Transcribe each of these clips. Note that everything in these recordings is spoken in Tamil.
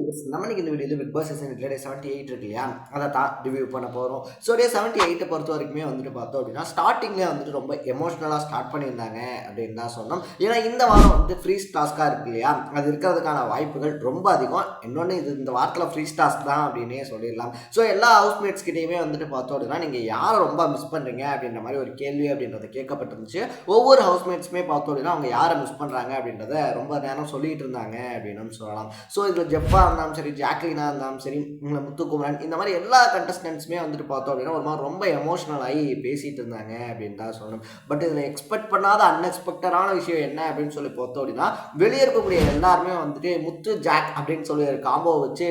நம்ம இன்னைக்கு இந்த வீடியோவில் பிக் பாஸ் சீசன் 78 இருக்கு இல்லையா, அதை தான் ரிவ்யூ பண்ண போகிறோம். ஸோ டே 78 பொறுத்த வரைக்குமே வந்துட்டு பார்த்தோம் அப்படின்னா ஸ்டார்டிங்லேயே வந்துட்டு ரொம்ப எமோஷ்னலாக ஸ்டார்ட் பண்ணியிருந்தாங்க அப்படின்னு தான் சொன்னோம். ஏன்னா இந்த வாரம் வந்து ஃப்ரீஸ் டாஸ்காக இருக்கு இல்லையா, அது இருக்கிறதுக்கான வாய்ப்புகள் ரொம்ப அதிகம். இன்னொன்று இது இந்த வாரத்தில் ஃப்ரீஸ் டாஸ்க் தான் அப்படின்னே சொல்லிடலாம். ஸோ எல்லா ஹவுஸ்மேட்ஸ் கிட்டேயுமே வந்துட்டு பார்த்தோம் அப்படின்னா நீங்கள் யாரை ரொம்ப மிஸ் பண்ணுறீங்க அப்படின்ற மாதிரி ஒரு கேள்வி அப்படின்றத கேட்கப்பட்டிருந்துச்சு. ஒவ்வொரு ஹவுஸ்மேட்ஸுமே பார்த்தோம் அப்படின்னா அவங்க யாரை மிஸ் பண்ணுறாங்க அப்படின்றத ரொம்ப நேரம் சொல்லிட்டு இருந்தாங்க அப்படின்னு சொல்லலாம். ஸோ இதில் ஜெஃபா இருந்தாலும் சரி, ஜாக்லினா இருந்தாலும் சரி, முத்துக்குமரன், இந்த மாதிரி எல்லா கண்டஸ்டன்ட்ஸுமே வந்துட்டு பார்த்தோம் அப்படின்னா ஒரு மாதிரி ரொம்ப எமோஷனல் ஆகி பேசிகிட்டு இருந்தாங்க அப்படின்னு தான் சொல்லணும். பட் இதில் எக்ஸ்பெக்ட் பண்ணாத அன்எக்ஸ்பெக்டடான விஷயம் என்ன அப்படின்னு சொல்லி பார்த்தோம் அப்படின்னா வெளியே இருக்கக்கூடிய எல்லாருமே வந்துட்டு முத்து ஜாக் அப்படின்னு சொல்லி ஒரு காம்போ வச்சு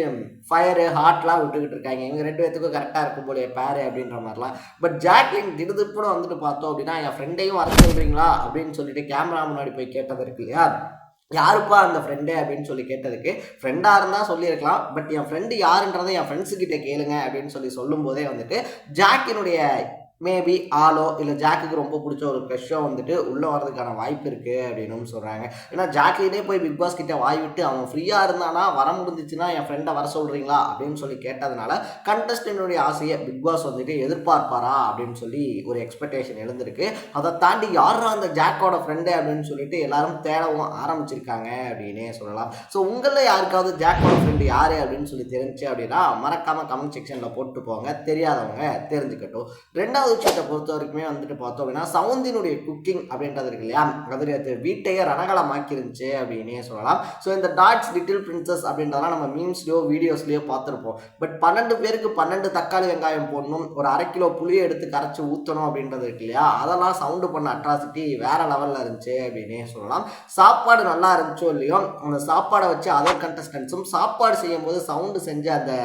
ஃபயரு ஹார்ட்லாம் விட்டுக்கிட்டு இருக்காங்க. இவங்க ரெண்டு பேத்துக்கும் கரெக்டாக இருக்கும் போல பேரு அப்படின்ற மாதிரிலாம். பட் ஜாக்லின் திடுதுப்புட வந்துட்டு பார்த்தோம் அப்படின்னா என் ஃப்ரெண்டையும் வர சொல்கிறீங்களா அப்படின்னு சொல்லிட்டு கேமரா முன்னாடி போய் கேட்டது இருக்கு இல்லையா, யாருப்பா அந்த ஃப்ரெண்டு அப்படின்னு சொல்லி கேட்டதுக்கு ஃப்ரெண்டாக இருந்தால் சொல்லியிருக்கலாம், பட் என் ஃப்ரெண்டு யாருன்றதை என் ஃப்ரெண்ட்ஸுக்கிட்ட கேளுங்க அப்படின்னு சொல்லும் போதே வந்துட்டு ஜாக்கினுடைய மேபி ஆளோ இல்லை ஜாக்குக்கு ரொம்ப பிடிச்ச ஒரு க்ரஷ்ஷோ வந்துட்டு உள்ளே வரதுக்கான வாய்ப்பு இருக்குது அப்படின்னு சொல்கிறாங்க. ஏன்னா ஜாக்லினே போய் பிக் பாஸ் கிட்டே வாய் விட்டு அவன் ஃப்ரீயாக இருந்தானா வர முடிஞ்சிச்சுன்னா என் ஃப்ரெண்டை வர சொல்கிறீங்களா அப்படின்னு சொல்லி கேட்டதுனால கண்டஸ்டன்டுடைய ஆசையை பிக் பாஸ் வந்துட்டு எதிர்பார்ப்பாரா அப்படின்னு சொல்லி ஒரு எக்ஸ்பெக்டேஷன் எழுந்திருக்கு. அதை தாண்டி யாரா அந்த ஜாக்கோட ஃப்ரெண்டு அப்படின்னு சொல்லிட்டு எல்லாரும் தேடவும் ஆரம்பிச்சிருக்காங்க அப்படின்னே சொல்லலாம். ஸோ உங்களில் யாருக்காவது ஜாக்கோட ஃப்ரெண்டு யார் அப்படின்னு சொல்லி தெரிஞ்சு அப்படின்னா மறக்காமல் கமெண்ட் செக்ஷனில் போட்டு போங்க, தெரியாதவங்க தெரிஞ்சுக்கட்டும். ரெண்டாவது விஷயத்தை பொறுத்த வரைக்குமே வந்துட்டு பார்த்தோம் அப்படின்னா சவுந்தினுடைய குக்கிங் அப்படின்றது இருக்கு இல்லையா, அது வீட்டையே ரணகலமாக்கி இருந்துச்சு அப்படின்னே சொல்லலாம். ஸோ இந்த டாட்ஸ் லிட்டில் பிரின்சஸ் அப்படின்றதெல்லாம் நம்ம மீம்ஸ்லையோ வீடியோஸ்லையோ பார்த்துருப்போம். பட் 12 பேருக்கு 12 தக்காளி வெங்காயம் போடணும், ஒரு 1/2 கிலோ புளியை எடுத்து கரைச்சி ஊற்றணும் அப்படின்றது இருக்கு இல்லையா, அதெல்லாம் சவுண்டு பண்ண அட்ராசிட்டி வேற லெவலில் இருந்துச்சு அப்படின்னே சொல்லலாம். சாப்பாடு நல்லா இருந்துச்சோ இல்லையோ, அந்த சாப்பாடை வச்சு அதர் கண்டஸ்டன்ஸும் சாப்பாடு செய்யும் போது சவுண்டு செஞ்ச அந்த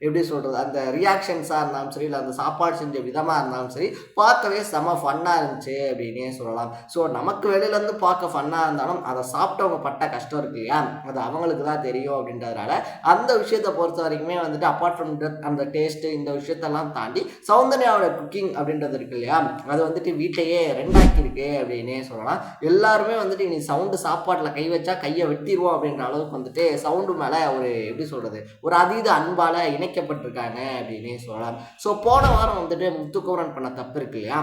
எப்படி சொல்கிறது அந்த ரியாக்ஷன்ஸாக இருந்தாலும் சரி, இல்லை அந்த சாப்பாடு செஞ்ச விதமாக இருந்தாலும் சரி பார்க்கவே செம ஃபன்னாக இருந்துச்சு அப்படின்னே சொல்லலாம். ஸோ நமக்கு வெளியிலேருந்து பார்க்க ஃபன்னாக இருந்தாலும் அதை சாப்பிட்டவங்க பட்ட கஷ்டம் இருக்கு இல்லையா, அது அவங்களுக்கு தான் தெரியும் அப்படின்றதுனால அந்த விஷயத்தை பொறுத்த வரைக்குமே வந்துட்டு அப்பார்ட் ஃப்ரம் அந்த டேஸ்ட்டு இந்த விஷயத்தெல்லாம் தாண்டி சௌந்தர்யாவோட குக்கிங் அப்படின்றது இருக்கு இல்லையா, அது வந்துட்டு வீட்டையே ரெண்டாக்கியிருக்கு அப்படின்னே சொல்லலாம். எல்லாருமே வந்துட்டு இனி சவுண்டு சாப்பாட்டில் கை வச்சா கையை வெட்டிடுவோம் அப்படின்ற அளவுக்கு வந்துட்டு சவுண்டு மேலே ஒரு எப்படி சொல்கிறது ஒரு அதீத அன்பால் இணைக்கப்பட்டிருக்காங்க அப்படின்னே சொல்லலாம். ஸோ போன வாரம் வந்துட்டு முத்துக்குமரன் பண்ண தப்பு இருக்கு இல்லையா,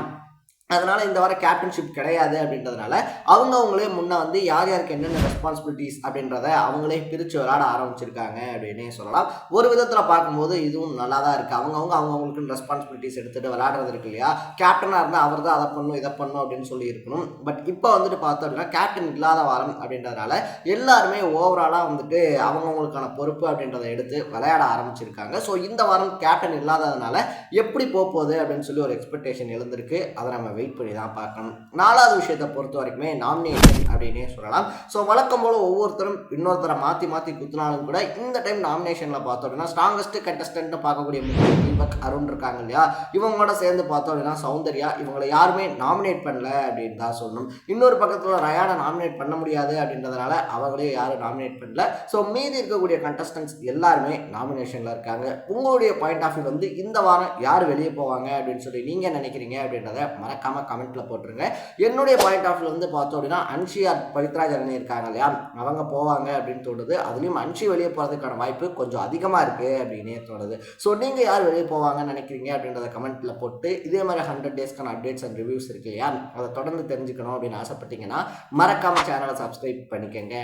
அதனால் இந்த வாரம் கேப்டன்ஷிப் கிடையாது அப்படின்றதுனால அவங்களே முன்னே வந்து யார் யாருக்கு என்னென்ன ரெஸ்பான்சிபிலிட்டிஸ் அப்படின்றத அவங்களே பிரித்து விளையாட ஆரம்பிச்சிருக்காங்க அப்படின்னே சொல்லலாம். ஒரு விதத்தில் பார்க்கும்போது இதுவும் நல்லா தான் இருக்குது. அவங்கவுங்களுக்கு ரெஸ்பான்சிபிலிட்டிஸ் எடுத்துகிட்டு விளையாடுறது இருக்கு இல்லையா, கேப்டனாக இருந்தால் அவர் தான் அதை பண்ணும் இதை பண்ணும் அப்படின்னு சொல்லி இருக்கணும். பட் இப்போ வந்துட்டு பார்த்தோம் அப்படின்னா கேப்டன் இல்லாத வாரம் அப்படின்றதுனால எல்லாருமே ஓவராலாக வந்துட்டு அவங்கவுங்களுக்கான பொறுப்பு அப்படின்றத எடுத்து விளையாட ஆரம்பிச்சிருக்காங்க. ஸோ இந்த வாரம் கேப்டன் இல்லாததுனால எப்படி போகுது அப்படின்னு சொல்லி ஒரு எக்ஸ்பெக்டேஷன் எழுந்திருக்கு. அதை நம்ம வெயிட் பண்ணி தான் பார்க்கணும். நாலாவது விஷயத்தை பொறுத்த வரைக்குமே நாமினேஷன் அப்படின்னே சொல்லலாம். ஸோ வழக்கம் போல ஒவ்வொருத்தரும் இன்னொருத்தரை மாற்றி குத்தினாலும் கூட இந்த டைம் நாமினேஷனில் பார்த்தோம் அப்படின்னா ஸ்ட்ராங்கஸ்ட் கண்டஸ்டன்ட்னு பார்க்கக்கூடிய தீபக், அருண் இருக்காங்க இல்லையா, இவங்களோட சேர்ந்து பார்த்தோம் அப்படின்னா சௌந்தர்யா, இவங்களை யாருமே நாமினேட் பண்ணல அப்படின்னு தான் சொல்லணும். இன்னொரு பக்கத்தில் ரயானை நாமினேட் பண்ண முடியாது அப்படின்றதுனால அவங்களே யாரும் நாமினேட் பண்ணல. ஸோ மீதி இருக்கக்கூடிய கண்டஸ்டன்ட்ஸ் எல்லாருமே நாமினேஷனில் இருக்காங்க. உங்களுடைய பாயிண்ட் ஆஃப் வியூ வந்து இந்த வாரம் யார் வெளியே போவாங்க அப்படின்னு சொல்லி நீங்கள் நினைக்கிறீங்க அப்படின்றத மறக்காம கமெண்ட்ல போட்டுருங்க. என்னுடைய பாயிண்ட் ஆஃப் வியூ வந்து பார்த்தோம் அப்படின்னா அன்ஷி பவித்ரா ஜனனி இருக்காங்க இல்லையா, அவங்க போவாங்க அப்படின்னு தோணுது. அதுலேயும் அன்ஷி வெளியே போகிறதுக்கான வாய்ப்பு கொஞ்சம் அதிகமாக இருக்குது அப்படின்னே தோணுது. ஸோ நீங்கள் யார் வெளியே போவாங்கன்னு நினைக்கிறீங்க அப்படின்றத கமெண்ட்டில் போட்டு இதே மாதிரி 100 டேஸ்க்கான அப்டேட்ஸ் அண்ட் ரிவ்யூஸ் இருக்கு இல்லையா, அதை தொடர்ந்து தெரிஞ்சுக்கணும் அப்படின்னு ஆசைப்பட்டீங்கன்னா மறக்காமல் சேனலை சப்ஸ்கிரைப் பண்ணிக்கோங்க.